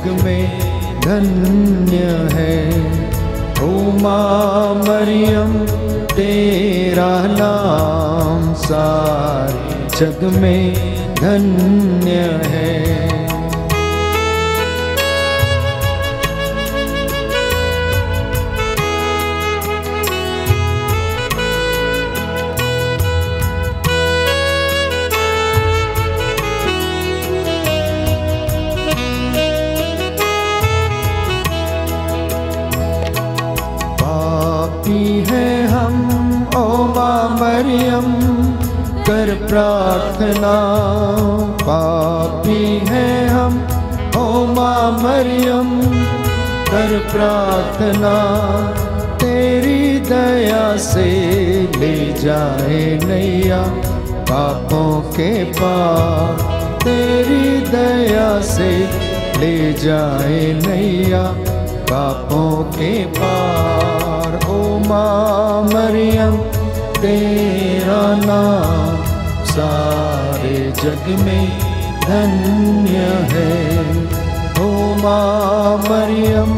जग में धन्य है। ओ माँ मरियम तेरा नाम सारे जग में धन्य है। मरियम कर प्रार्थना, पापी हैं हम। ओ माँ मरियम कर प्रार्थना, तेरी दया से ले जाए नैया पापों के पार। तेरी दया से ले जाए नैया पापों के पार। ओ माँ मरियम तेरा नाम सारे जग में धन्य है। ओ माँ मरियम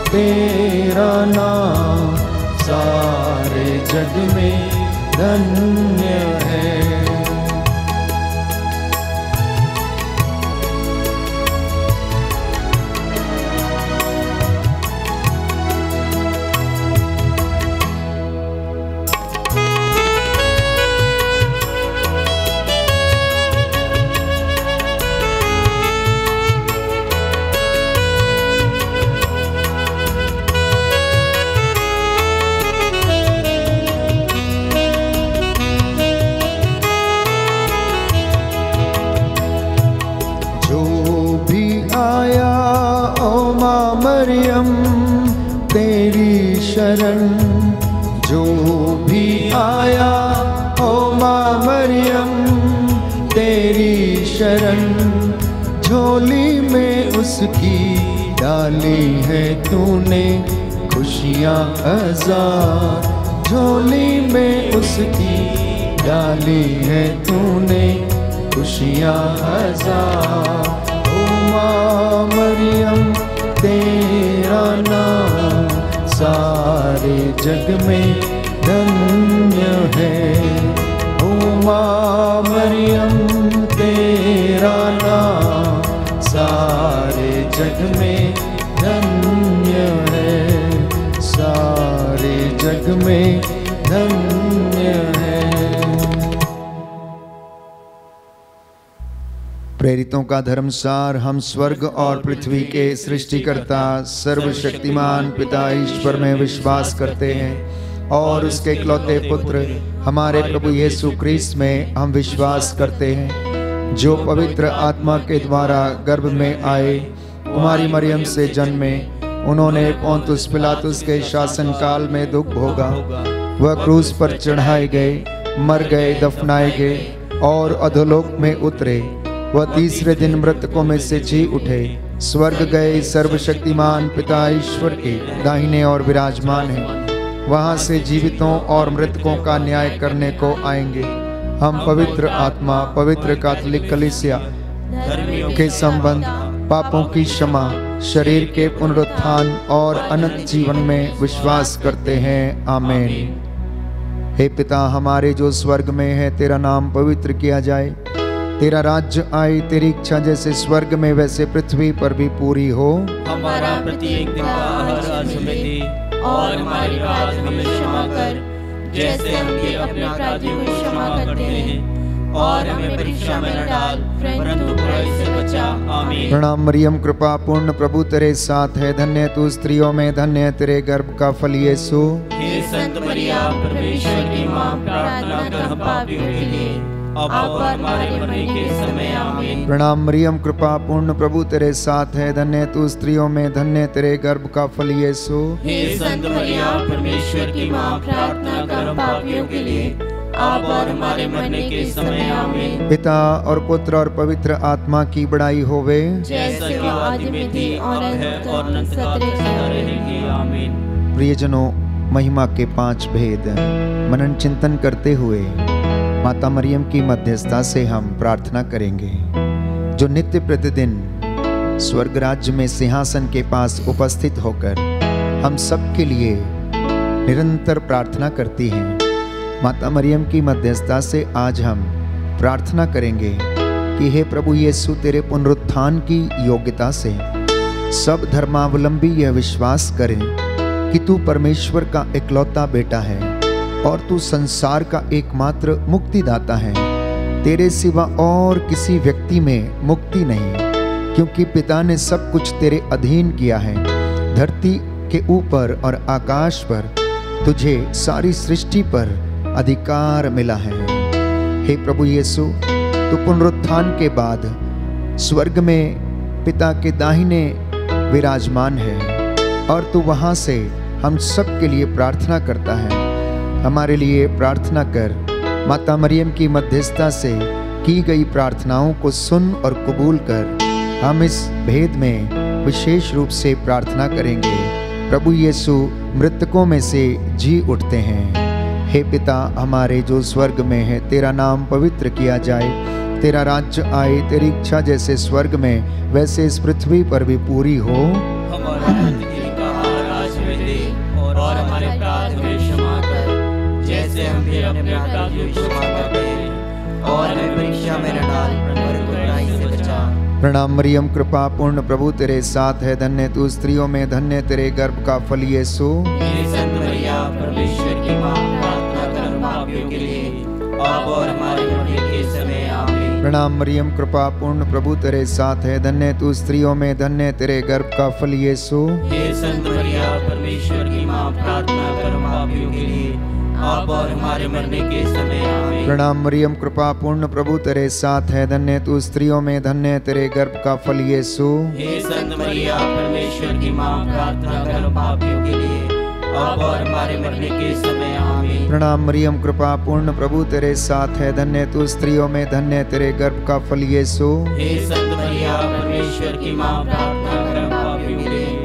तेरा नाम सारे जग में धन्य है। तेरी शरण जो भी आया, ओ माँ मरियम तेरी शरण, झोली में उसकी डाली है तूने खुशियाँ हजार। झोली में उसकी डाली है तूने खुशियाँ हजार। ओ माँ मरियम तेरा नाम सारे जग में धन्य है। ओ माँ मरियम तेरा नाम सारे जग में धन्य है। सारे जग में धन्य है। प्रेरितों का धर्मसार। हम स्वर्ग और पृथ्वी के सृष्टिकर्ता सर्वशक्तिमान पिता ईश्वर में विश्वास करते हैं और उसके इकलौते पुत्र हमारे प्रभु यीशु क्रिस्त में हम विश्वास करते हैं, जो पवित्र आत्मा के द्वारा गर्भ में आए, कुमारी मरियम से जन्मे। उन्होंने पोंतुस पिलातुस के शासन काल में दुख भोगा, वह क्रूस पर चढ़ाए गए, मर गए, दफनाए गए और अधोलोक में उतरे। वह तीसरे दिन मृतकों में से जी उठे, स्वर्ग गए, सर्वशक्तिमान पिता ईश्वर के दाहिने ओर विराजमान हैं। वहाँ से जीवितों और मृतकों का न्याय करने को आएंगे। हम पवित्र आत्मा, पवित्र कैथोलिक कलीसिया के संबंध, पापों की क्षमा, शरीर के पुनरुत्थान और अनंत जीवन में विश्वास करते हैं। आमीन। हे पिता हमारे जो स्वर्ग में है, तेरा नाम पवित्र किया जाए, तेरा राज्य आए, तेरी इच्छा जैसे स्वर्ग में वैसे पृथ्वी पर भी पूरी हो। हमारा प्रत्येक दिन का आहार आज हमें दे, और हमारी बात हमें क्षमा कर, जैसे हम भी अपने अपराधियों को क्षमा करते हैं, और हमें परीक्षा में न डाल, परंतु बुराई से बचा। आमीन। प्रणाम मरियम, कृपा पूर्ण प्रभु तेरे साथ है, धन्य तू स्त्रियों में, धन्य तेरे गर्भ का फल यीशु। हे संत मरिया परमेश्वर की माँ, प्रार्थना कर हम पापियों के लिए, अब और हमारे मरने के समय। आमीन। प्रणाम मरियम, कृपा पूर्ण प्रभु तेरे साथ है, धन्य तू स्त्रियों में, धन्य तेरे गर्भ का फल यीशु। हे संत मरिया परमेश्वर की माँ, प्रार्थना कर हम पापियों के लिए, अब और हमारे मरने के समय। आमीन। पिता और पुत्र और पवित्र आत्मा की बड़ाई होवे, जैसे कि आदि में थी और है और अनंत काल तक सदा रहेगी। आमीन। प्रियजनों, महिमा के 5 भेद मनन चिंतन करते हुए माता मरियम की मध्यस्थता से हम प्रार्थना करेंगे, जो नित्य प्रतिदिन स्वर्ग राज्य में सिंहासन के पास उपस्थित होकर हम सब के लिए निरंतर प्रार्थना करती हैं। माता मरियम की मध्यस्थता से आज हम प्रार्थना करेंगे कि हे प्रभु यीशु, तेरे पुनरुत्थान की योग्यता से सब धर्मावलंबी यह विश्वास करें कि तू परमेश्वर का इकलौता बेटा है और तू संसार का एकमात्र मुक्तिदाता है। तेरे सिवा और किसी व्यक्ति में मुक्ति नहीं, क्योंकि पिता ने सब कुछ तेरे अधीन किया है। धरती के ऊपर और आकाश पर तुझे सारी सृष्टि पर अधिकार मिला है। हे प्रभु यीशु, तू पुनरुत्थान के बाद स्वर्ग में पिता के दाहिने विराजमान है और तू वहां से हम सब के लिए प्रार्थना करता है। हमारे लिए प्रार्थना कर। माता मरियम की मध्यस्थता से की गई प्रार्थनाओं को सुन और कबूल कर। हम इस भेद में विशेष रूप से प्रार्थना करेंगे। प्रभु यीशु मृतकों में से जी उठते हैं। हे पिता हमारे जो स्वर्ग में है, तेरा नाम पवित्र किया जाए, तेरा राज्य आए, तेरी इच्छा जैसे स्वर्ग में वैसे इस पृथ्वी पर भी पूरी हो। हमारा प्रतिदिन का आहार आज हमें दे और हमारे अपराध हमें क्षमा कर, जैसे हम भी अपने अपराधियों को क्षमा करते हैं, और हमें परीक्षा में न डाल परंतु बुराई से बचा। प्रणाम मरियम, कृपा पूर्ण प्रभु तेरे साथ है, धन्य तू स्त्रियों में, धन्य तेरे गर्भ का फल यीशु। हे संत मरिया, परमेश्वर की मां, प्रार्थना कर हम पापियों के लिए, अब और हमारे मरने के समय आमीन। प्रणाम मरियम, कृपा पूर्ण प्रभु तेरे साथ है, धन्य तू स्त्रियों में, धन्य तेरे गर्भ का फल यीशु। हे संत मरिया, परमेश्वर की मां, प्रार्थना कर हम पापियों के लिए, अब और हमारे मरने के समय आमीन। प्रणाम मरियम, कृपा पूर्ण प्रभु तेरे साथ है, धन्य तू स्त्रियों में, धन्य तेरे गर्भ का फल यीशु। हे संत मरिया, परमेश्वर की मां, प्रार्थना कर हम पापियों के लिए, अब और हमारे मरने के समय आमीन। प्रणाम मरियम, कृपा पूर्ण प्रभु तेरे साथ है, धन्य तू स्त्रियों में, धन्य तेरे गर्भ का फल यीशु। हे संत मरिया, परमेश्वर की मां, प्रार्थना कर हम पापियों के लिए,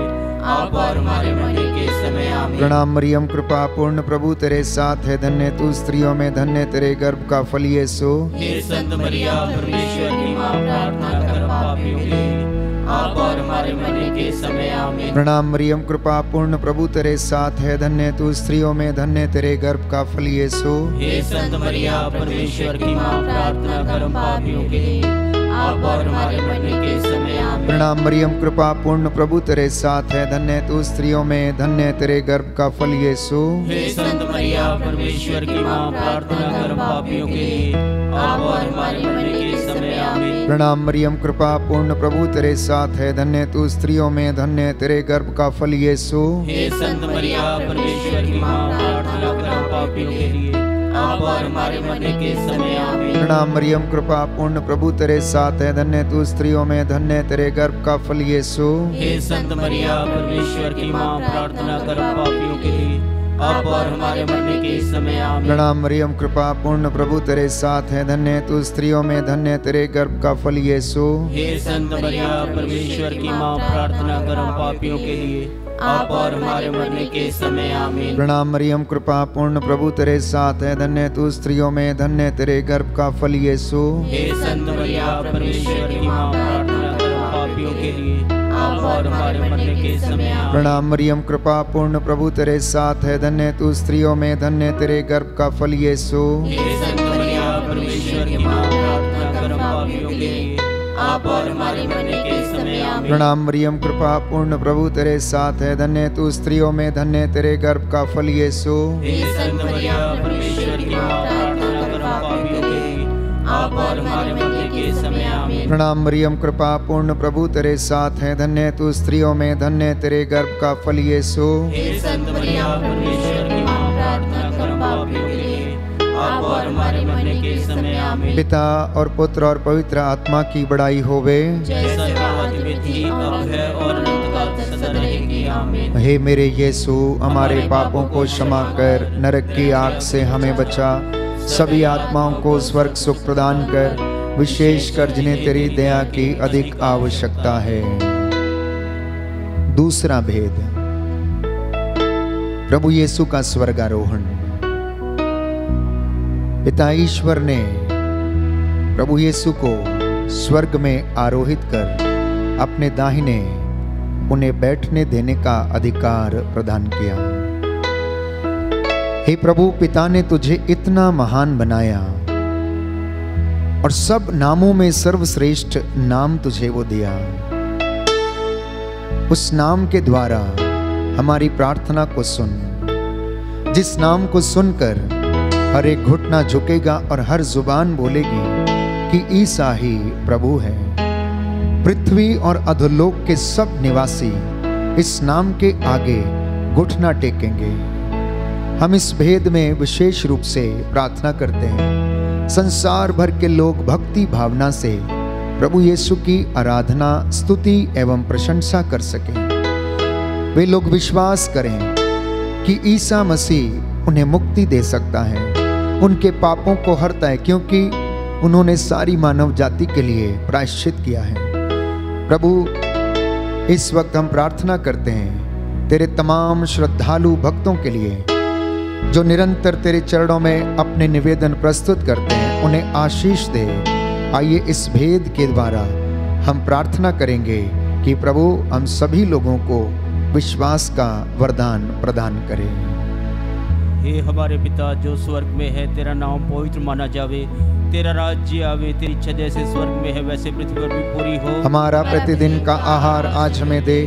अब और हमारे मरने के समय आमीन। प्रणाम मरियम, कृपा पूर्ण प्रभु तेरे साथ है, धन्य तू स्त्रियों में, धन्य तेरे गर्भ का फल यीशु। हे संत मरिया, परमेश्वर की मां, प्रार्थना कर हम पापियों के लिए, अब और हमारे मरने के समय आमीन। प्रणाम मरियम, कृपा पूर्ण प्रभु तेरे साथ है, धन्य तू स्त्रियों में, धन्य तेरे गर्भ का फल यीशु। हे संत मरिया, परमेश्वर की मां, प्रार्थना कर हम पापियों के लिए, अब और हमारे मरने के समय आमीन। प्रणाम मरियम, कृपा पूर्ण प्रभु तेरे साथ है, धन्य तू स्त्रियों में, धन्य तेरे गर्भ का फल यीशु। हे संत मरिया, परमेश्वर की मां, प्रार्थना कर हम पापियों के लिए, अब और हमारे मरने के समय आमीन। प्रणाम मरियम, कृपा पूर्ण प्रभु तेरे साथ है, धन्य तू स्त्रियों में, धन्य तेरे गर्भ का फल यीशु। हे संत मरिया, परमेश्वर की मां, प्रार्थना कर हम पापियों के लिए, अब और हमारे मरने के समय आमीन। प्रणाम मरियम, कृपा पूर्ण प्रभु तेरे साथ है, धन्य तू स्त्रियों में, धन्य तेरे गर्भ का फल यीशु। हे संत मरिया, परमेश्वर की मां, प्रार्थना कर हम पापियों के लिए, अब और हमारे मरने के समय आमीन। प्रणाम मरियम, कृपा पूर्ण प्रभु तेरे साथ है, धन्य तू स्त्रियों में, धन्य तेरे गर्भ का फल यीशु। हे संत मरिया, परमेश्वर की मां, प्रार्थना कर हम पापियों के लिए, अब और हमारे मरने के समय आमीन। प्रणाम मरियम, कृपा पूर्ण प्रभु तेरे साथ है, धन्य तू स्त्रियों में, धन्य तेरे गर्भ का फल यीशु। हे संत मरिया, परमेश्वर की मां, प्रार्थना कर हम पापियों के लिए, अब और हमारे मरने के समय आमीन। प्रणाम मरियम, कृपा पूर्ण प्रभु तेरे साथ है, धन्य तू स्त्रियों में, धन्य तेरे गर्भ का फल यीशु। हे संत मरिया, परमेश्वर की मां, प्रार्थना कर हम पापियों के लिए, अब और हमारे मरने के समय आमीन। प्रणाम मरियम, कृपा पूर्ण प्रभु तेरे साथ है, धन्य तू स्त्रियों में, धन्य तेरे गर्भ का फल यीशु। हे संत मरिया, परमेश्वर की मां, प्रार्थना कर हम पापियों के लिए, अब और हमारे मरने के समय आमीन। प्रणाम मरियम, कृपा पूर्ण प्रभु तेरे साथ है, धन्य तू स्त्रियों में, धन्य तेरे गर्भ का फल यीशु। हे संत मरिया, परमेश्वर की मां, प्रार्थना कर हम पापियों के लिए, अब और हमारे मरने के समय आमीन। पिता और पुत्र और पवित्र आत्मा की बड़ाई होवे। जैसा आदि में थी, अब है और अनंत काल तक सदा रहेगी आमीन। हे मेरे यीशु, हमारे पापों को क्षमा कर, नरक की आग से हमें बचा, सभी आत्माओं को स्वर्ग सुख प्रदान कर, विशेष कर जिन्हें तेरी दया की अधिक आवश्यकता है। दूसरा भेद, प्रभु यीशु का स्वर्गारोहण। पिता ईश्वर ने प्रभु यीशु को स्वर्ग में आरोहित कर अपने दाहिने उन्हें बैठने देने का अधिकार प्रदान किया। हे प्रभु, पिता ने तुझे इतना महान बनाया और सब नामों में सर्वश्रेष्ठ नाम तुझे वो दिया। उस नाम के द्वारा हमारी प्रार्थना को सुन, जिस नाम को सुनकर हर एक घुटना झुकेगा और हर जुबान बोलेगी कि ईसा ही प्रभु है। पृथ्वी और अधोलोक के सब निवासी इस नाम के आगे घुटना टेकेंगे। हम इस भेद में विशेष रूप से प्रार्थना करते हैं, संसार भर के लोग भक्ति भावना से प्रभु यीशु की आराधना, स्तुति एवं प्रशंसा कर सकें। वे लोग विश्वास करें कि ईसा मसीह उन्हें मुक्ति दे सकता है, उनके पापों को हरता है, क्योंकि उन्होंने सारी मानव जाति के लिए प्रायश्चित किया है। प्रभु, इस वक्त हम प्रार्थना करते हैं तेरे तमाम श्रद्धालु भक्तों के लिए जो निरंतर तेरे चरणों में अपने निवेदन प्रस्तुत करते हैं, उन्हें आशीष दे। आइए इस भेद के द्वारा हम प्रार्थना करेंगे कि प्रभु हम सभी लोगों को विश्वास का वरदान प्रदान करें। हे हमारे पिता जो स्वर्ग में है, तेरा नाम पवित्र माना जावे, तेरा राज्य आवे, तेरी इच्छा जैसे स्वर्ग में है वैसे पृथ्वी पर भी पूरी हो। हमारा प्रतिदिन का आहार आज हमें दे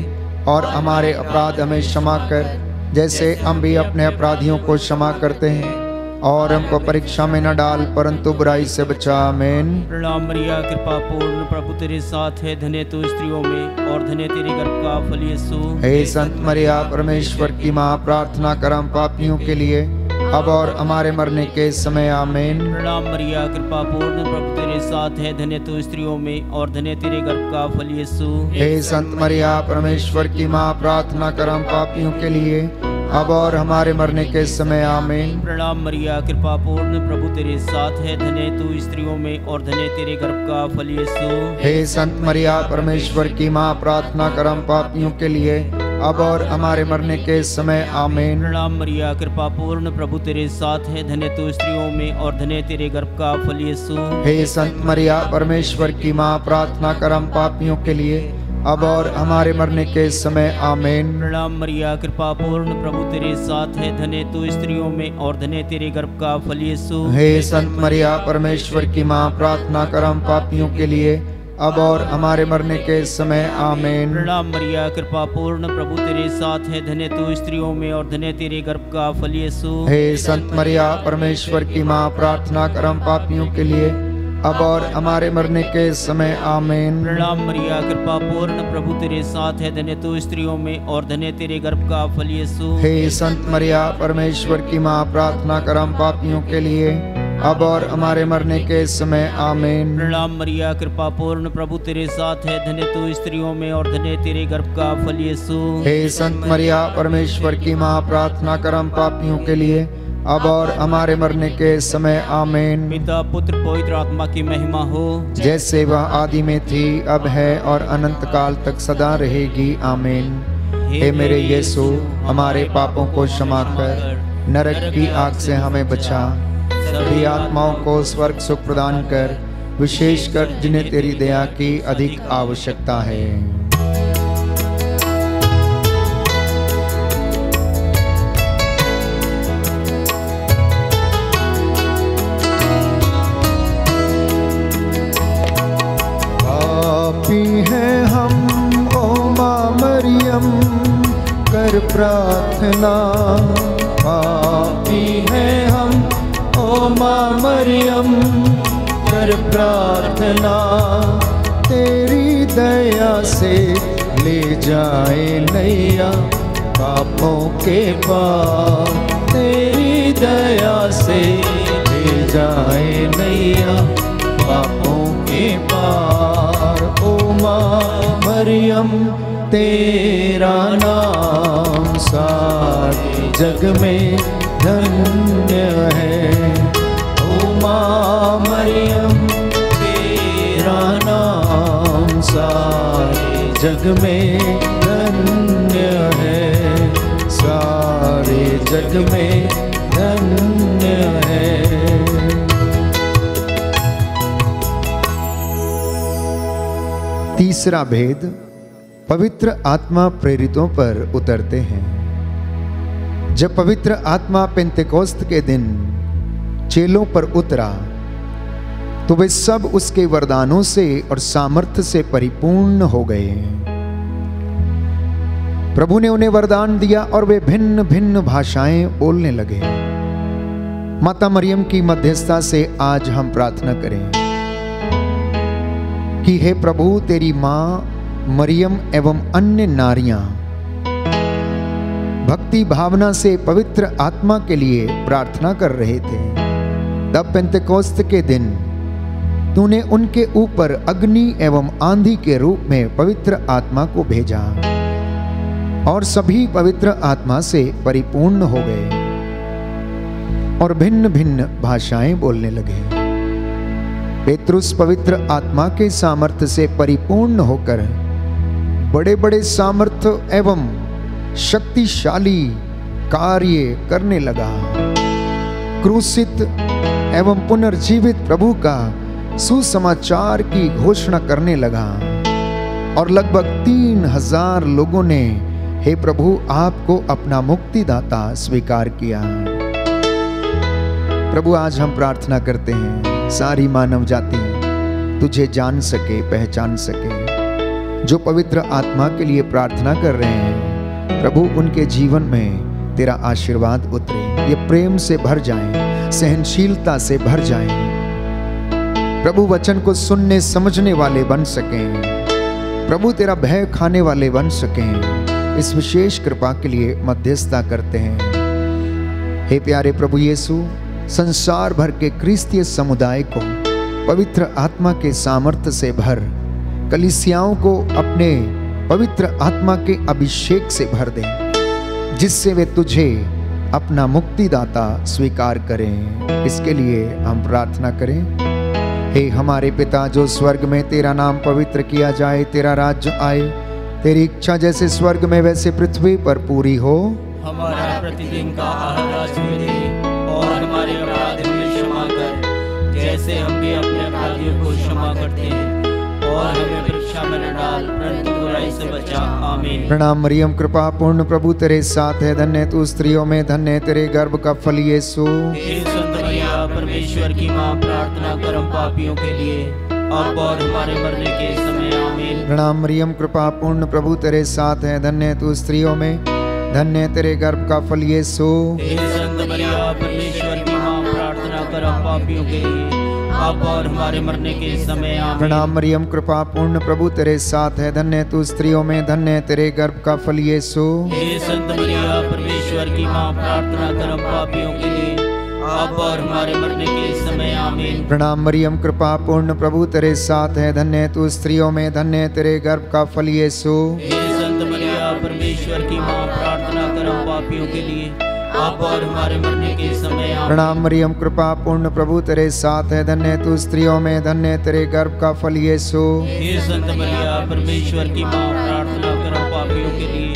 और हमारे अपराध हमें क्षमा कर, जैसे हम भी अपने अपराधियों को क्षमा करते हैं, और हमको परीक्षा में न डाल परंतु बुराई से बचा। आमीन। प्रणाम मरिया, कृपा पूर्ण प्रभु तेरे साथ है, धन्य तू स्त्रियों में और धन्य तेरे गर्भ का फल यीशु। हे संत मरिया, परमेश्वर की माँ, प्रार्थना कर हम पापियों के लिए अब और हमारे मरने के समय। आमीन। प्रणाम मरिया, कृपा पूर्ण प्रभु तेरे साथ है, धन्य तू स्त्रियों में और धन्य तेरे गर्भ का फल यीशु। हे संत मरिया, परमेश्वर की माँ, प्रार्थना कर हम पापियों के लिए अब और हमारे मरने के समय। आमीन। प्रणाम मरिया, कृपा पूर्ण प्रभु तेरे साथ है, धन्य तू स्त्रियों में और धन्य तेरे गर्भ का फल यीशु। हे संत मरिया, परमेश्वर की माँ, प्रार्थना कर हम पापियों के लिए अब और हमारे मरने के समय। आमीन। प्रणाम मरिया, कृपा पूर्ण प्रभु तेरे साथ है, धन्य तू स्त्रियों में और धन्य तेरे गर्भ का फल यीशु। हे संत मरिया, परमेश्वर की माँ, प्रार्थना कर हम पापियों के लिए अब और हमारे मरने के समय। आमीन। प्रणाम मरिया, कृपा पूर्ण प्रभु तेरे साथ है, धन्य तू स्त्रियों में और धन्य तेरे गर्भ का फल यीशु। हे संत मरिया, परमेश्वर की माँ, प्रार्थना कर हम पापियों के लिए अब और हमारे मरने के समय। आमीन। प्रणाम मरिया, कृपा पूर्ण प्रभु तेरे साथ है, धन्य तू स्त्रियों में और धन्य तेरे गर्भ का फल यीशु। हे संत मरिया, परमेश्वर की माँ, प्रार्थना कर हम पापियों के लिए अब और हमारे मरने के समय। आमीन। प्रणाम मरिया, कृपा पूर्ण प्रभु तेरे साथ है, धन्य तू स्त्रियों में और धन्य तेरे गर्भ का फल यीशु। हे संत मरिया, परमेश्वर की माँ, प्रार्थना कर हम पापियों के लिए अब और हमारे मरने के समय। आमीन। प्रणाम मरिया, कृपा पूर्ण प्रभु तेरे साथ है, धन्य तू स्त्रियों में और धन्य तेरे गर्भ का फल यीशु। हे संत मरिया, परमेश्वर की माँ, प्रार्थना कर हम पापियों के लिए अब और हमारे मरने के समय। आमीन। पिता पुत्र पवित्र आत्मा की महिमा हो, जैसे वह आदि में थी, अब है और अनंत काल तक सदा रहेगी। आमीन। हे मेरे यीशु, हमारे पापों को क्षमा कर, नरक की आग से हमें बचा, सभी आत्माओं को स्वर्ग सुख प्रदान कर, विशेषकर जिन्हें तेरी दया की अधिक आवश्यकता है। पापी हैं हम ओ माँ मरियम, कर प्रार्थना। पापी हैं हम ओ माँ मरियम, कर प्रार्थना। तेरी दया से ले जाए नैया पापों के पार, तेरी दया से ले जाए नैया पापों के पार। ओ माँ मरियम, तेरा नाम सारे जग में धन्य है। ओ माँ मरियम, तेरा नाम सारे जग में धन्य है, सारे जग में धन्य है। तीसरा भेद, पवित्र आत्मा प्रेरितों पर उतरते हैं। जब पवित्र आत्मा पेंतेकोस्त के दिन चेलों पर उतरा तो वे सब उसके वरदानों से और सामर्थ्य से परिपूर्ण हो गए। प्रभु ने उन्हें वरदान दिया और वे भिन्न भिन्न भाषाएं बोलने लगे। माता मरियम की मध्यस्थता से आज हम प्रार्थना करें कि हे प्रभु, तेरी मां मरियम एवं अन्य नारियां भक्ति भावना से पवित्र आत्मा के लिए प्रार्थना कर रहे थे। तब पेंतेकोस्त के दिन तूने उनके ऊपर अग्नि एवं आंधी के रूप में पवित्र आत्मा को भेजा और सभी पवित्र आत्मा से परिपूर्ण हो गए और भिन्न भिन्न भाषाएं बोलने लगे। पेतरुस पवित्र आत्मा के सामर्थ्य से परिपूर्ण होकर बड़े बड़े सामर्थ्य एवं शक्तिशाली कार्य करने लगा। क्रूसित एवं पुनर्जीवित प्रभु का सुसमाचार की घोषणा करने लगा और लगभग 3000 लोगों ने हे प्रभु आपको अपना मुक्तिदाता स्वीकार किया। प्रभु, आज हम प्रार्थना करते हैं सारी मानव जाति तुझे जान सके, पहचान सके। जो पवित्र आत्मा के लिए प्रार्थना कर रहे हैं प्रभु, उनके जीवन में तेरा आशीर्वाद उतरे, ये प्रेम से भर जाएं, सहनशीलता से भर जाएं। प्रभु, वचन को सुनने समझने वाले बन सकें। प्रभु, तेरा भय खाने वाले बन सकें। इस विशेष कृपा के लिए मध्यस्थता करते हैं। हे प्यारे प्रभु यीशु, संसार भर के क्रिस्तीय समुदाय को पवित्र आत्मा के सामर्थ्य से भर, कलीसियाओं को अपने पवित्र आत्मा के अभिषेक से भर दें, जिससे वे तुझे अपना मुक्तिदाता स्वीकार करें। इसके लिए हम प्रार्थना करें। हे हमारे पिता जो स्वर्ग में, तेरा नाम पवित्र किया जाए, तेरा राज्य आए, तेरी इच्छा जैसे स्वर्ग में वैसे पृथ्वी पर पूरी हो। हमारा प्रतिदिन का आहार आज हमें दे और हमारे अपराध हमें क्षमा कर, जैसे हम भी अपने अपराधियों को क्षमा करते हैं, और हमें परीक्षा में न डाल, परंतु बुराई से बचा। आमीन। प्रणाम मरियम, कृपा पूर्ण प्रभु तेरे साथ है, धन्य तू स्त्रियों में, धन्य तेरे गर्भ का फल यीशु। हे संत मरिया, परमेश्वर की मां, प्रार्थना कर हम पापियों के लिए, अब और हमारे मरने के समय। आमीन। प्रणाम मरियम, कृपा पूर्ण प्रभु तेरे साथ है, धन्य तू स्त्रियों में, धन्य तेरे गर्भ का फल यीशु। हे संत मरिया, परमेश्वर की मां, प्रार्थना कर हम पापियों के लिए, अब और हमारे मरने के समय। आमीन। प्रणाम मरियम, कृपा पूर्ण प्रभु तेरे साथ है, धन्य तू स्त्रियों में, धन्य तेरे गर्भ का फल यीशु। हे संत मरिया, परमेश्वर की मां, प्रार्थना कर हम पापियों के लिए, अब और हमारे मरने के समय। आमीन। प्रणाम मरियम, कृपा पूर्ण प्रभु तेरे साथ है, धन्य तू स्त्रियों में, धन्य तेरे गर्भ का फल यीशु। हे संत मरिया, परमेश्वर की मां, प्रार्थना कर हम पापियों के लिए, अब और हमारे मरने के समय। आमीन। प्रणाम मरियम, कृपा पूर्ण प्रभु तेरे साथ है, धन्य तू स्त्रियों में, धन्य तेरे गर्भ का फल यीशु। हे संत मरिया, परमेश्वर की मां, प्रार्थना कर हम पापियों के लिए,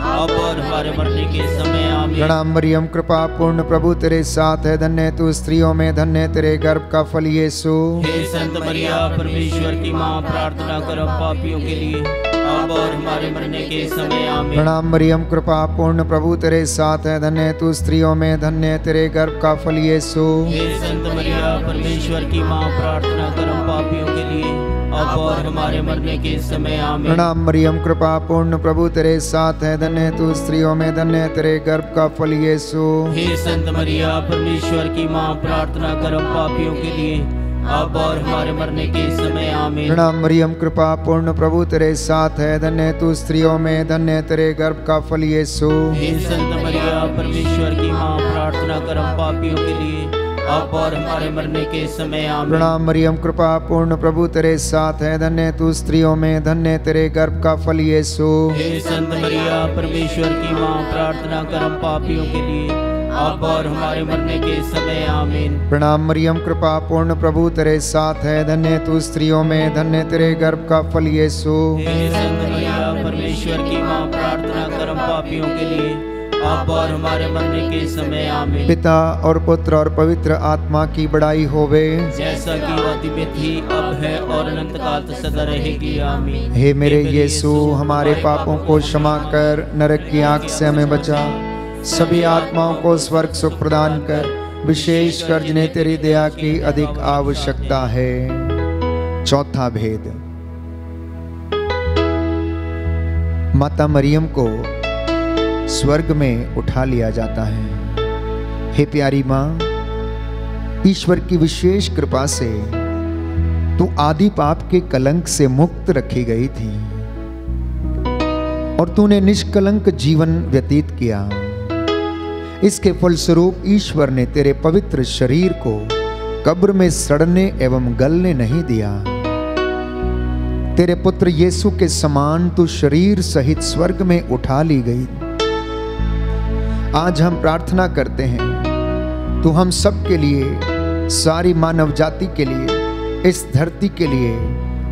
अब और हमारे मरने के समय। आमीन। प्रणाम मरियम, कृपा पूर्ण प्रभु तेरे साथ है, धन्य तू स्त्रियों में, धन्य तेरे गर्भ का फल यीशु। हे संत मरिया, परमेश्वर की मां, प्रार्थना कर हम पापियों के लिए, अब और हमारे मरने के समय। आमीन। प्रणाम मरियम, कृपा पूर्ण प्रभु तेरे साथ है, धन्य तू स्त्रियों में, धन्य तेरे गर्भ का फल यीशु। हे संत मरिया, परमेश्वर की मां, प्रार्थना कर हम पापियों के लिए, अब और हमारे मरने के समय। आमीन। प्रणाम मरियम, कृपा पूर्ण प्रभु तेरे साथ है, धन्य तू स्त्रियों में, धन्य तेरे गर्भ का फल यीशु। हे संत मरिया, परमेश्वर की मां, प्रार्थना कर हम पापियों के लिए, अब और हमारे मरने के समय। आमीन। प्रणाम मरियम, कृपा पूर्ण प्रभु तेरे साथ है, धन्य तू स्त्रियों में, धन्य तेरे गर्भ का फल यीशु। हे संत मरिया, परमेश्वर की मां, प्रार्थना कर हम पापियों के लिए, अब और हमारे मरने के समय। आमीन। प्रणाम मरियम, कृपा पूर्ण प्रभु तेरे साथ है, धन्य तू स्त्रियों में, धन्य तेरे गर्भ का फल यीशु। हे संत मरिया, परमेश्वर की मां, प्रार्थना कर हम पापियों के लिए, अब और हमारे मरने के समय। आमीन। प्रणाम मरियम, कृपा पूर्ण प्रभु तेरे साथ है, धन्य तू स्त्रियों में, धन्य तेरे गर्भ का फल यीशु। हे संत मरिया, परमेश्वर की मां, प्रार्थना कर हम पापियों के लिए, अब और हमारे मरने के समय आमीन। पिता और पुत्र और पवित्र आत्मा की बड़ाई होवे, जैसा कि आदि में थी, अब है और अनंत काल तक सदा रहेगी आमीन। हे मेरे यीशु, हमारे पापों को क्षमा कर, नरक की आग से हमें बचा, सभी आत्माओं को स्वर्ग सुख प्रदान कर, विशेष कर जिन्हें तेरी दया की अधिक आवश्यकता है। चौथा भेद, माता मरियम को स्वर्ग में उठा लिया जाता है। हे प्यारी माँ, ईश्वर की विशेष कृपा से तू आदि पाप के कलंक से मुक्त रखी गई थी और तूने निष्कलंक जीवन व्यतीत किया। इसके फलस्वरूप ईश्वर ने तेरे पवित्र शरीर को कब्र में सड़ने एवं गलने नहीं दिया। तेरे पुत्र यीशु के समान तू शरीर सहित स्वर्ग में उठा ली गई। आज हम प्रार्थना करते हैं, तू हम सब के लिए, सारी मानव जाति के लिए, इस धरती के लिए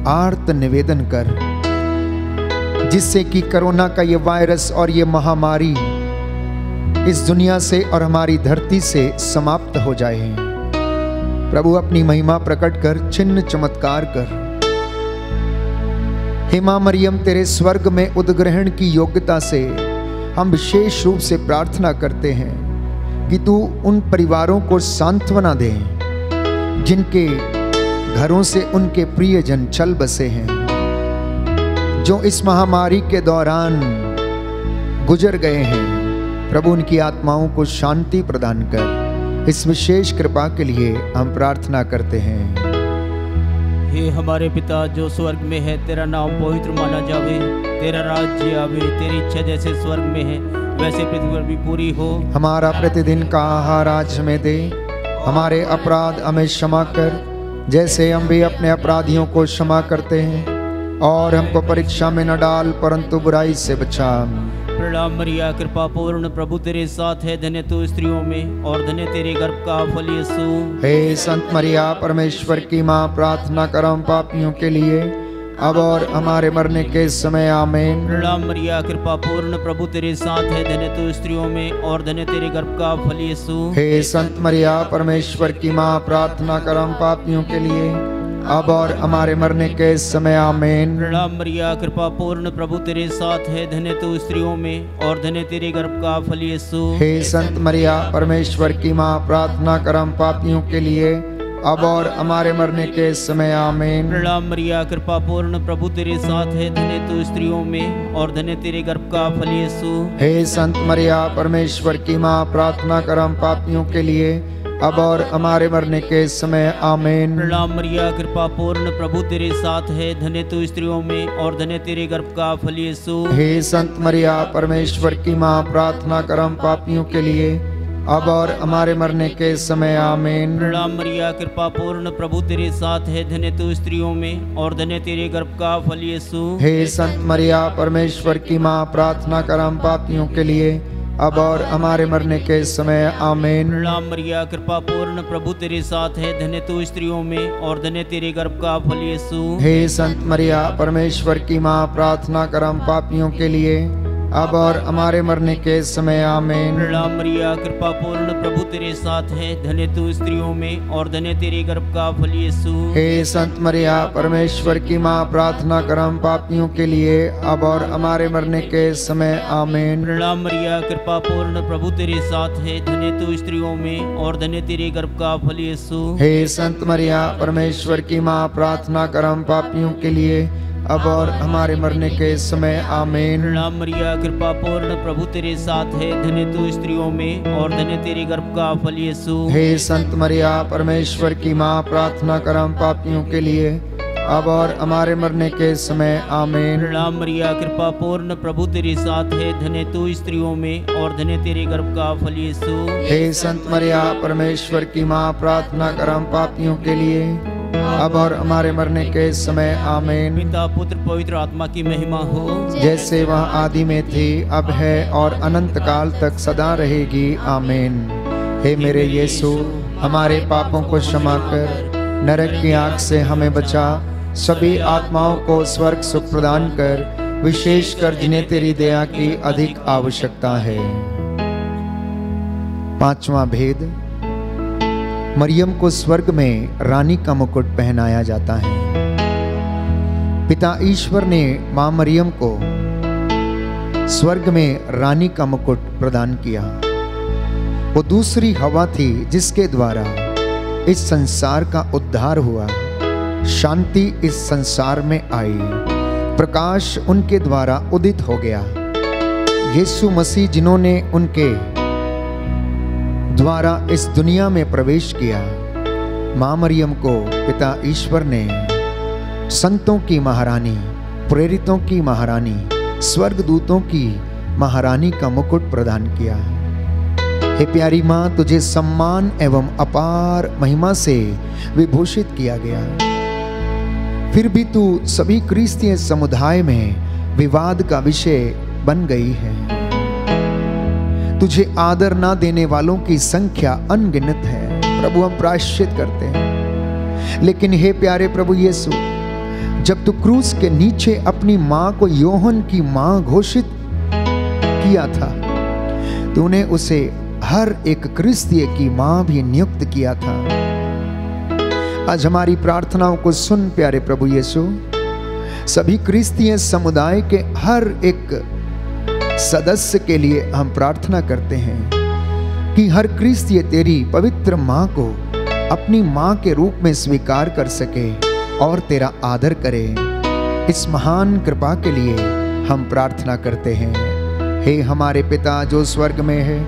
आर्त निवेदन कर, जिससे कि कोरोना का ये वायरस और ये महामारी इस दुनिया से और हमारी धरती से समाप्त हो जाए। प्रभु अपनी महिमा प्रकट कर, चिन्ह चमत्कार कर। हे मां मरियम, तेरे स्वर्ग में उद्ग्रहण की योग्यता से हम विशेष रूप से प्रार्थना करते हैं कि तू उन परिवारों को सांत्वना दे जिनके घरों से उनके प्रियजन चल बसे हैं, जो इस महामारी के दौरान गुजर गए हैं। प्रभु उनकी आत्माओं को शांति प्रदान कर। इस विशेष कृपा के लिए हम प्रार्थना करते हैं। हे हमारे पिता जो स्वर्ग में है, तेरा नाम पवित्र माना जावे, तेरा राज्य आवे, तेरी इच्छा जैसे स्वर्ग में है वैसे पृथ्वी पर भी पूरी हो। हमारा प्रतिदिन का आहार आज हमें दे, हमारे अपराध हमें क्षमा कर जैसे हम भी अपने अपराधियों को क्षमा करते हैं, और हमको परीक्षा में न डाल परंतु बुराई से बचा। प्रणाम मरिया, कृपा पूर्ण, प्रभु तेरे साथ है, धन्य तू स्त्रियों में और धन्य तेरे गर्भ का फल यीशु। हे संत मरिया, परमेश्वर की माँ, प्रार्थना कर हम पापियों के लिए, अब और हमारे मरने के समय आमीन। प्रणाम मरिया, कृपा पूर्ण, प्रभु तेरे साथ है, धन्य तू स्त्रियों में और धन्य तेरे गर्भ का फल यीशु। हे संत मरिया, परमेश्वर की माँ, प्रार्थना कर हम पापियों के लिए, अब और हमारे मरने के समय आमीन। प्रणाम मरिया, कृपा पूर्ण, प्रभु तेरे साथ है, धन्य तू स्त्रियों में और धन्य तेरे गर्भ का फल यीशु। हे संत मरिया, परमेश्वर की माँ, प्रार्थना कर हम पापियों के लिए, अब और हमारे मरने के समय आमीन। प्रणाम मरिया, कृपा पूर्ण, प्रभु तेरे साथ है, धन्य तू स्त्रियों में और धन्य तेरे गर्भ का फल यीशु। हे संत मरिया, परमेश्वर की माँ, प्रार्थना कर हम पापियों के लिए, अब और हमारे मरने के समय आमीन। प्रणाम मरिया, कृपा पूर्ण, प्रभु तेरे साथ है, धन्य तू स्त्रियों में और धन्य तेरे गर्भ का फल यीशु। हे संत मरिया, परमेश्वर की माँ, प्रार्थना कर हम पापियों के लिए, अब और हमारे मरने के समय आमीन। प्रणाम मरिया, कृपा पूर्ण, प्रभु तेरे साथ है, धन्य तू स्त्रियों में और धन्य तेरे गर्भ का फल यीशु। हे संत मरिया, परमेश्वर की माँ, प्रार्थना कर हम पापियों के लिए, अब और हमारे मरने के समय आमीन। प्रणाम मरिया, कृपा पूर्ण, प्रभु तेरे साथ है, धन्य तू स्त्रियों में और धन्य तेरे गर्भ का फल यीशु। हे संत मरिया, परमेश्वर की माँ, प्रार्थना कर हम पापियों के लिए, अब और हमारे मरने के समय आमीन। प्रणाम मरिया, कृपा पूर्ण, प्रभु तेरे साथ है, धन्य तू स्त्रियों में और धन्य तेरे गर्भ का फल यीशु। हे संत मरिया, परमेश्वर की माँ, प्रार्थना कर हम पापियों के लिए, अब और हमारे मरने के समय आमीन। प्रणाम मरिया, कृपा पूर्ण, प्रभु तेरे साथ है, धन्य तू स्त्रियों में और धन्य तेरे गर्भ का फल यीशु। हे संत मरिया, परमेश्वर की माँ, प्रार्थना कर हम पापियों के लिए, अब और हमारे मरने के समय आमीन। प्रणाम मरिया, कृपा पूर्ण, प्रभु तेरे साथ है, धन्य तू स्त्रियों में और धन्य तेरे गर्भ का फल यीशु। हे संत मरिया, परमेश्वर की माँ, प्रार्थना कर हम पापियों के लिए, अब और हमारे मरने के समय आमीन। प्रणाम मरिया, कृपा पूर्ण, प्रभु तेरे साथ है, धन्य तू स्त्रियों में और धन्य तेरे गर्भ का फल यीशु। हे संत मरिया, परमेश्वर की माँ, प्रार्थना कर हम पापियों के लिए, अब और हमारे मरने के समय आमीन। पिता, पुत्र, पवित्र आत्मा की महिमा हो, जैसे वह आदि में थी, अब है और अनंत काल तक सदा रहेगी आमीन। हे मेरे यीशु, हमारे पापों को क्षमा कर, नरक की आग से हमें बचा, सभी आत्माओं को स्वर्ग सुख प्रदान कर, विशेष कर जिन्हें तेरी दया की अधिक आवश्यकता है। पांचवा भेद, मरियम को स्वर्ग में रानी का मुकुट पहनाया जाता है। पिता ईश्वर ने मां मरियम को स्वर्ग में रानी का मुकुट प्रदान किया। वो दूसरी हवा थी जिसके द्वारा इस संसार का उद्धार हुआ, शांति इस संसार में आई, प्रकाश उनके द्वारा उदित हो गया। यीशु मसीह जिन्होंने उनके द्वारा इस दुनिया में प्रवेश किया, मां मरियम को पिता ईश्वर ने संतों की महारानी, प्रेरितों की महारानी, स्वर्गदूतों की महारानी का मुकुट प्रदान किया। हे प्यारी मां, तुझे सम्मान एवं अपार महिमा से विभूषित किया गया। फिर भी तू सभी क्रिस्तीय समुदाय में विवाद का विषय बन गई है। तुझे आदर ना देने वालों की संख्या अनगिनत है। प्रभु, हम प्रायश्चित करते हैं। लेकिन हे प्यारे प्रभु यीशु, जब तू क्रूस के नीचे अपनी मां को योहन की मां घोषित किया था, तूने उसे हर एक क्रिस्तीय की मां भी नियुक्त किया था। आज हमारी प्रार्थनाओं को सुन प्यारे प्रभु यीशु। सभी क्रिस्तीय समुदाय के हर एक सदस्य के लिए हम प्रार्थना करते हैं कि हर क्रिस्तीय तेरी पवित्र मां को अपनी मां के रूप में स्वीकार कर सके और तेरा आदर करे। इस महान कृपा के लिए हम प्रार्थना करते हैं। हे हमारे पिता जो स्वर्ग में है,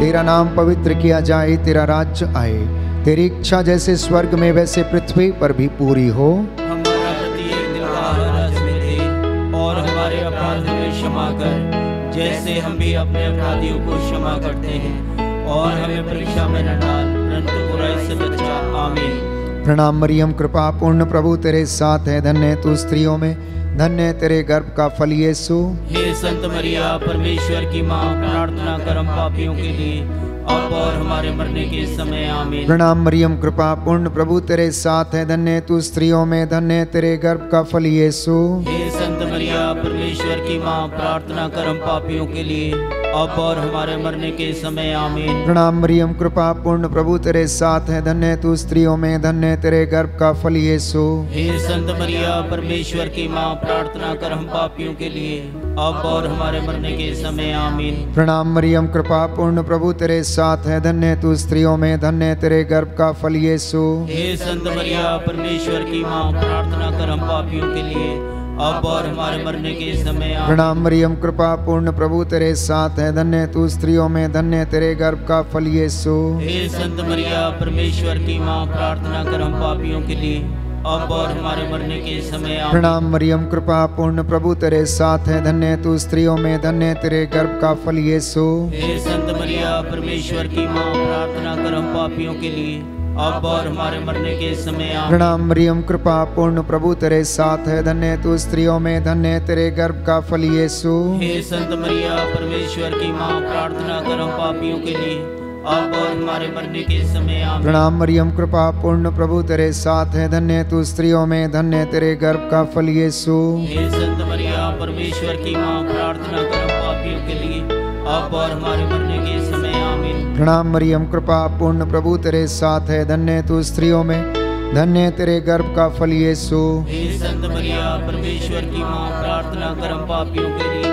तेरा नाम पवित्र किया जाए, तेरा राज्य आए, तेरी इच्छा जैसे स्वर्ग में वैसे पृथ्वी पर भी पूरी हो। हमारा प्रत्येक दिन का आहार आज हमें दे, और हमारे अपराध हमें क्षमा कर, जैसे हम भी अपने अपराधियों को क्षमा करते हैं, और हमें परीक्षा में न डाल, परंतु बुराई से बचा। आमीन। प्रणाम मरियम, कृपा पूर्ण प्रभु तेरे साथ है, धन्य है तू स्त्रियों में, धन्य है तेरे गर्भ का फल यीशु। हे संत मरिया, परमेश्वर की माँ, प्रार्थना कर हम पापियों के लिए, अब और हमारे मरने के समय। आमीन। प्रणाम मरियम, कृपा पूर्ण प्रभु तेरे साथ है, धन्य है तू स्त्रियों में, धन्य है तेरे गर्भ का फल यीशु। हे संत मरिया, परमेश्वर की माँ, प्रार्थना कर हम पापियों के लिए, अब और हमारे मरने के समय। आमीन। प्रणाम मरियम, कृपा पूर्ण प्रभु तेरे साथ है, धन्य है तू स्त्रियों में, धन्य है तेरे गर्भ का फल यीशु। हे संत मरिया, परमेश्वर की माँ, प्रार्थना कर हम पापियों के लिए, अब और हमारे मरने के समय। आमीन। प्रणाम मरियम, कृपा पूर्ण प्रभु तेरे साथ है, धन्य है तू स्त्रियों में, धन्य है तेरे गर्भ का फल यीशु। हे संत मरिया, परमेश्वर की माँ, प्रार्थना कर हम पापियों के लिए, अब और हमारे मरने के समय। आमीन। प्रणाम मरियम, कृपा पूर्ण प्रभु तेरे साथ है, धन्य है तू स्त्रियों में, धन्य है तेरे गर्भ का फल यीशु। हे संत मरिया, परमेश्वर की माँ, प्रार्थना कर हम पापियों के लिए, अब और हमारे मरने के समय। आमीन। प्रणाम मरियम, कृपा पूर्ण प्रभु तेरे साथ है, धन्य है तू स्त्रियों में, धन्य है तेरे गर्भ का फल यीशु। हे संत मरिया, परमेश्वर की माँ, प्रार्थना कर हम पापियों के लिए, अब और हमारे मरने के समय। आमीन। प्रणाम मरियम, कृपा पूर्ण प्रभु तेरे साथ है, धन्य है तू स्त्रियों में, धन्य है तेरे गर्भ का फल यीशु। हे संत मरिया, परमेश्वर की माँ, प्रार्थना कर हम पापियों के लिए, अब और हमारे मरने के समय। आमीन। प्रणाम मरियम, कृपा पूर्ण प्रभु तेरे साथ है, धन्य है तू स्त्रियों में, धन्य है तेरे गर्भ का फल यीशु। हे संत मरिया, परमेश्वर की माँ, प्रार्थना कर हम पापियों के लिए, अब और हमारे मरने के समय। आमीन। प्रणाम मरियम, कृपा पूर्ण प्रभु तेरे साथ है, धन्य है तू स्त्रियों में, धन्य है तेरे गर्भ का फल यीशु। हे संत मरिया, परमेश्वर की माँ, प्रार्थना कर हम पापियों के लिए,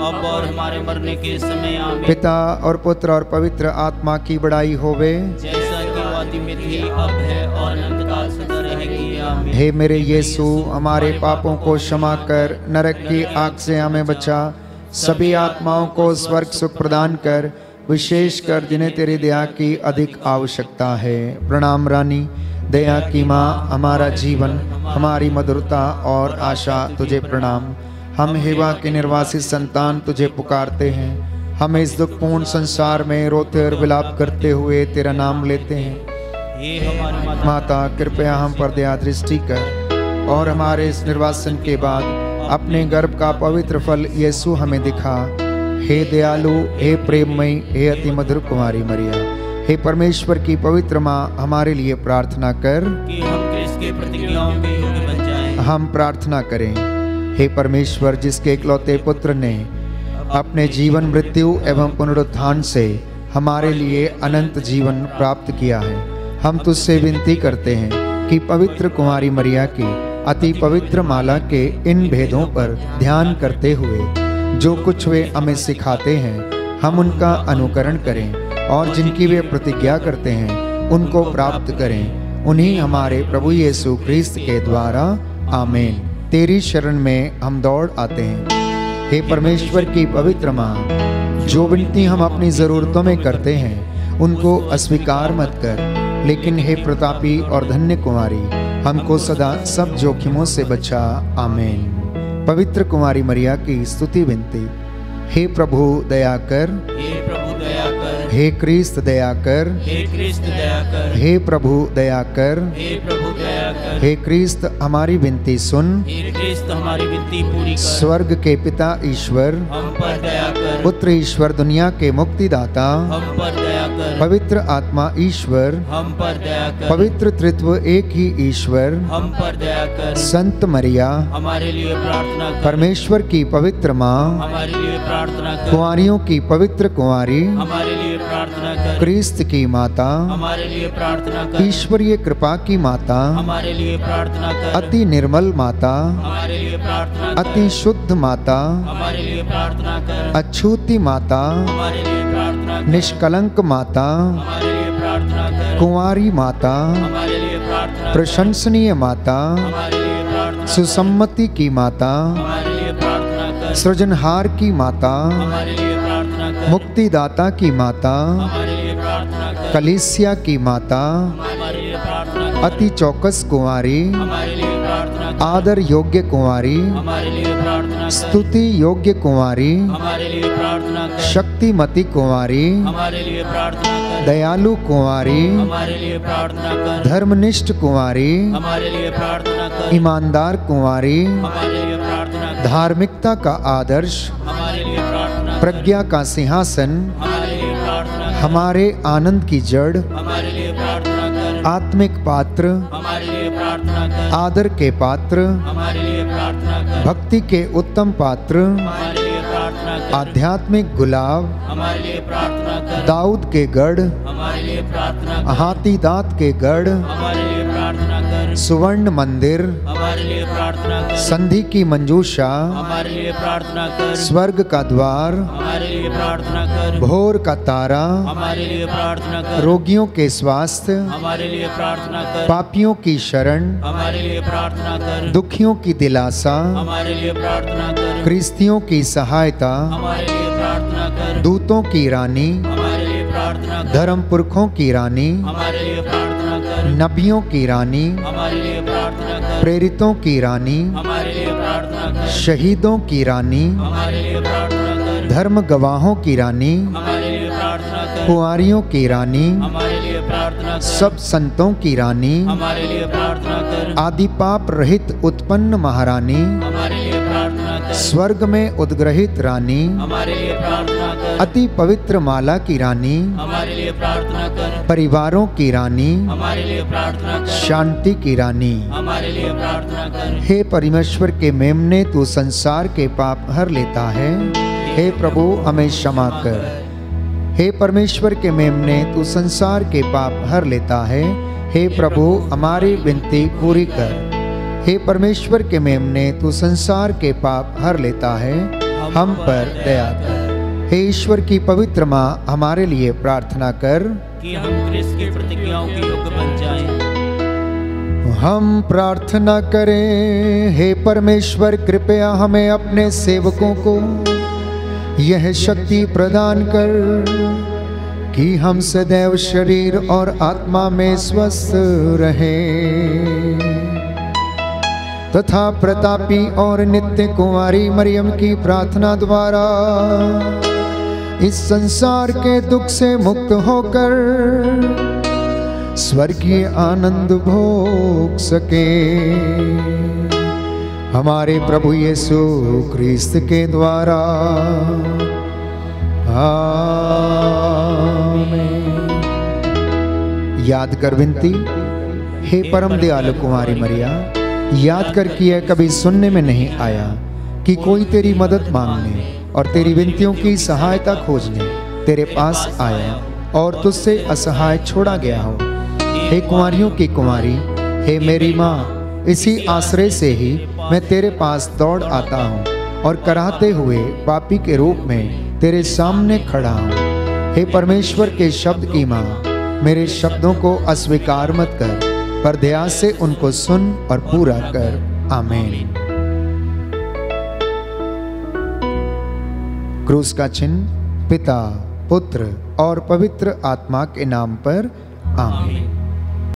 अब और हमारे मरने के समय। आमीन। पिता और पुत्र और पवित्र आत्मा की बड़ाई होवे, जैसा कि आदि में थी, अब है और अनंत काल सदा रहेगी। आमीन। हे मेरे यीशु, हमारे पापों को क्षमा कर, नरक की आग से हमें बचा, सभी आत्माओं को स्वर्ग सुख प्रदान कर, विशेषकर जिन्हें तेरी दया की अधिक आवश्यकता है। प्रणाम रानी, दया की माँ, हमारा जीवन, हमारी मधुरता और आशा तुझे प्रणाम। हम हेवा के निर्वासित संतान तुझे पुकारते हैं। हम इस दुखपूर्ण संसार में रोते और विलाप करते हुए तेरा नाम लेते हैं। हे हमारी माता, कृपया हम पर दया दृष्टि कर और हमारे इस निर्वासन के बाद अपने गर्भ का पवित्र फल यीशु हमें दिखा। हे दयालु, हे प्रेममयी, हे अति मधुर कुमारी मरिया, हे परमेश्वर की पवित्र माँ, हमारे लिए प्रार्थना कर कि हम क्रिस्त की प्रतिज्ञाओं के योग्य बन जाएं। हम प्रार्थना करें। हे परमेश्वर, जिसके इकलौते पुत्र ने अपने जीवन, मृत्यु एवं पुनरुत्थान से हमारे लिए अनंत जीवन प्राप्त किया है। हम तुझसे विनती करते हैं कि पवित्र कुमारी मरिया की अति पवित्र माला के इन भेदों पर ध्यान करते हुए जो कुछ वे हमें सिखाते हैं हम उनका अनुकरण करें और जिनकी वे प्रतिज्ञा करते हैं उनको प्राप्त करें। उन्हीं हमारे प्रभु यीशु ख्रीस्त के द्वारा आमीन। तेरी शरण में हम दौड़ आते हैं। हे परमेश्वर की पवित्र माँ, जो विनती हम अपनी ज़रूरतों में करते हैं उनको अस्वीकार मत कर, लेकिन हे प्रतापी और धन्य कुमारी, हमको सदा सब जोखिमों से बचा। आमीन। पवित्र कुमारी मरिया की स्तुति विनती। हे प्रभु दया कर, हे प्रभु दया कर, हे क्रिस्त दया कर, हे क्रिस्त दया कर, हे प्रभु दया कर, हे प्रभु दया कर, हे क्रिस्त हमारी विनती सुन। हे क्रिस्त हमारी विनती पूरी कर। स्वर्ग के पिता ईश्वर, हम पर दया कर। पुत्र ईश्वर दुनिया के मुक्तिदाता, हम पर दया कर। पवित्र आत्मा ईश्वर, हम पर दया कर। पवित्र त्रित्व एक ही ईश्वर, हम पर दया कर। संत मरिया, हमारे लिए प्रार्थना कर। परमेश्वर की पवित्र माँ, हमारे लिए प्रार्थना कर। कुंवारियों की पवित्र कुंवारी, हमारे लिए प्रार्थना कर। क्रिस्त की माता, हमारे लिए प्रार्थना कर। ईश्वरीय कृपा की माता, हमारे लिए प्रार्थना कर। अति निर्मल माता, हमारे लिए प्रार्थना कर। अति शुद्ध माता, हमारे लिए प्रार्थना कर। अछूती माता, हमारे लिए प्रार्थना कर। निष्कलंक माता, हमारे लिए प्रार्थना कर। कुंवारी माता, हमारे लिए प्रार्थना कर। प्रशंसनीय माता, हमारे लिए प्रार्थना कर। सुसम्मति की माता, हमारे लिए प्रार्थना कर। सृजनहार की माता, हमारे लिए प्रार्थना कर। मुक्तिदाता की माता, हमारे लिए प्रार्थना कर। कलीसिया की माता, हमारे लिए प्रार्थना कर। अति चौकस कुंवारी, हमारे लिए प्रार्थना कर। आदर योग्य कुंवारी, हमारे लिए प्रार्थना कर। स्तुति योग्य कुंवारी, हमारे लिए प्रार्थना कर। शक्तिमती कुंवारी, हमारे लिए प्रार्थना कर। दयालु कुंवारी, हमारे लिए प्रार्थना कर। धर्मनिष्ठ कुंवारी, हमारे लिए प्रार्थना कर। ईमानदार कुंवारी, हमारे लिए प्रार्थना कर। धार्मिकता का आदर्श, हमारे लिए प्रार्थना कर। प्रज्ञा का सिंहासन, हमारे लिए प्रार्थना कर। हमारे आनंद की जड़, हमारे लिए प्रार्थना कर। आत्मिक पात्र, हमारे लिए प्रार्थना कर। आदर के पात्र, हमारे लिए प्रार्थना कर। भक्ति के उत्तम पात्र, हमारे लिए प्रार्थना कर। आध्यात्मिक गुलाब, हमारे लिए प्रार्थना कर। दाऊद के गढ़, हमारे लिए प्रार्थना कर। हाथी दांत के गढ़, हमारे लिए प्रार्थना कर। सुवर्ण मंदिर, हमारे लिए प्रार्थना कर। संधि की मंजूषा, हमारे लिए प्रार्थना कर। स्वर्ग का द्वार, हमारे लिए प्रार्थना कर। भोर का तारा, हमारे लिए प्रार्थना कर। रोगियों के स्वास्थ्य, हमारे लिए प्रार्थना कर। पापियों की शरण, हमारे लिए प्रार्थना कर। दुखियों की दिलासा, हमारे लिए प्रार्थना कर। क्रिस्तियों की सहायता, हमारे लिए प्रार्थना कर। दूतों की रानी, हमारे लिए प्रार्थना कर। धर्म पुरखों की रानी, हमारे लिए प्रार्थना कर। नबियों की रानी, हमारे लिए प्रार्थना कर। प्रेरितों की रानी, हमारे लिए प्रार्थना कर। शहीदों की रानी, हमारे लिए प्रार्थना कर। धर्म गवाहों की रानी, हमारे लिए प्रार्थना कर। कुंवारियों की रानी, हमारे लिए प्रार्थना कर। सब संतों की रानी, हमारे लिए प्रार्थना कर। आदि पाप रहित उत्पन्न महारानी, हमारे लिए प्रार्थना कर। स्वर्ग में उद्ग्रहित रानी, हमारे लिए प्रार्थना कर। अति पवित्र माला की रानी, हमारे लिए प्रार्थना कर। परिवारों की रानी, हमारे लिए प्रार्थना कर। शांति की रानी, हमारे लिए प्रार्थना कर। हे परमेश्वर के मेमने, तू संसार के पाप हर लेता है, हे प्रभु हमें क्षमा कर। हे परमेश्वर के मेमने, तू संसार के पाप हर लेता है, हे प्रभु हमारी विनती पूरी कर। हे परमेश्वर के मेमने, तू संसार के पाप हर लेता है, हम पर दया कर। हे ईश्वर की पवित्र माँ, हमारे लिए प्रार्थना कर कि हम क्रिस्त की प्रतिज्ञाओं के योग्य बन जाएं। हम प्रार्थना करें। हे परमेश्वर, कृपया हमें अपने सेवकों को यह शक्ति प्रदान कर कि हम सदैव शरीर और आत्मा में स्वस्थ रहें, तथा प्रतापी और नित्य कुंवारी मरियम की प्रार्थना द्वारा इस संसार के दुख से मुक्त होकर स्वर्गीय आनंद भोग सके। हमारे प्रभु यीशु ख्रीस्त के द्वारा। आमीन। याद कर विनती। हे परम दयालु कुमारी मरिया, याद कर कि यह कभी सुनने में नहीं आया कि कोई तेरी मदद मांगने और तेरी विनतियों की सहायता खोजने तेरे पास आया और तुझसे असहाय छोड़ा गया हो। हे कुंवारियों की कुंवारी, हे मेरी माँ, इसी आश्रय से ही मैं तेरे पास दौड़ आता हूँ और कराहते हुए पापी के रूप में तेरे सामने खड़ा हूँ। हे परमेश्वर के शब्द की माँ, मेरे शब्दों को अस्वीकार मत कर, पर दया से उनको सुन और पूरा कर। आमीन। क्रूस का चिन्ह पिता, पुत्र और पवित्र आत्मा के नाम पर। आमीन।